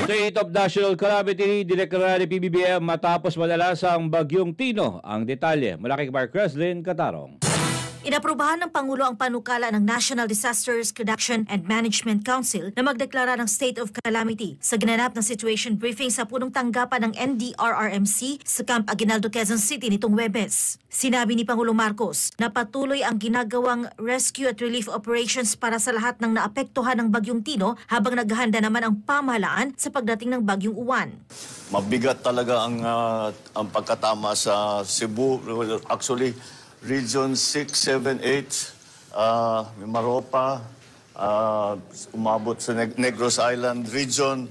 State of National Calamity dineklara ni PBBM matapos madalas ang bagyong Tino. Ang detalye mula kay Mark Creslin Catarong. Inaprubahan ng Pangulo ang panukala ng National Disasters Reduction and Management Council na magdeklara ng state of calamity sa ginanap ng situation briefing sa punong tanggapan ng NDRRMC sa Camp Aguinaldo, Quezon City nitong Huwebes. Sinabi ni Pangulo Marcos na patuloy ang ginagawang rescue at relief operations para sa lahat ng naapektuhan ng bagyong Tino habang naghahanda naman ang pamahalaan sa pagdating ng bagyong Uwan. Mabigat talaga ang pagkatama sa Cebu. Actually, Region 6, 7, 8, Mimaropa, umabot sa Negros Island region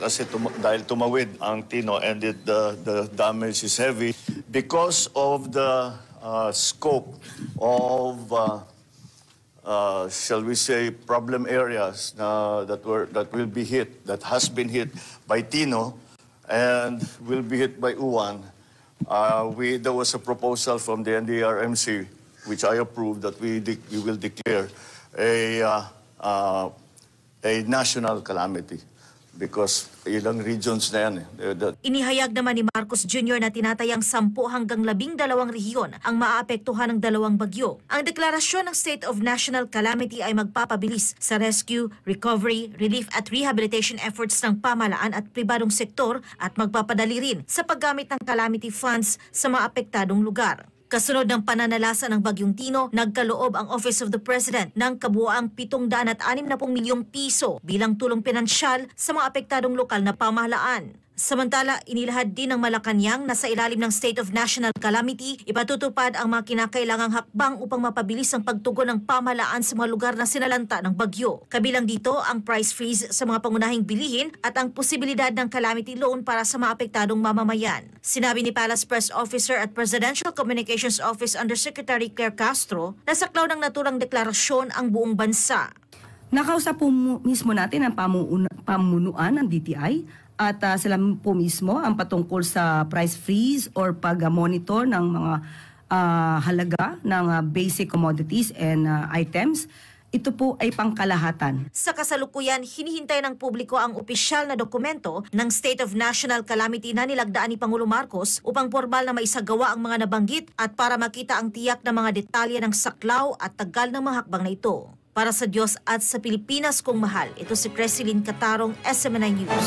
kasi dahil tumawid ang Tino and the damage is heavy. Because of the scope of, shall we say, problem areas that has been hit by Tino and will be hit by Uwan, there was a proposal from the NDRMC, which I approved, that we will declare a national calamity because ilang regions na yan. Inihayag naman ni Marcos Jr. na tinatayang 10 hanggang 12 rehiyon ang maaapektuhan ng dalawang bagyo. Ang deklarasyon ng State of National Calamity ay magpapabilis sa rescue, recovery, relief at rehabilitation efforts ng pamahalaan at pribadong sektor at magpapadali rin sa paggamit ng calamity funds sa mga apektadong lugar. Kasunod ng pananalasa ng bagyong Tino, nagkaloob ang Office of the President ng kabuoang 760 milyong piso bilang tulong pinansyal sa mga apektadong lokal na pamahalaan. Samantala, inilahad din ng Malacanang na sa ilalim ng State of National Calamity, ipatutupad ang mga kinakailangang hakbang upang mapabilis ang pagtugon ng pamahalaan sa mga lugar na sinalanta ng bagyo. Kabilang dito ang price freeze sa mga pangunahing bilihin at ang posibilidad ng calamity loan para sa mga apektadong mamamayan. Sinabi ni Palace Press Officer at Presidential Communications Office Undersecretary Claire Castro na saklaw ng naturang deklarasyon ang buong bansa. Nakausap po mismo natin ang pamunuan ng DTI at sila po mismo ang patungkol sa price freeze or pag-monitor ng mga halaga ng basic commodities and items. Ito po ay pangkalahatan. Sa kasalukuyan, hinihintay ng publiko ang opisyal na dokumento ng State of National Calamity na nilagdaan ni Pangulo Marcos upang formal na maisagawa ang mga nabanggit at para makita ang tiyak na mga detalye ng saklaw at tagal ng mga hakbang na ito. Para sa Diyos at sa Pilipinas kong mahal, ito si Creslin Catarong, SMNI News.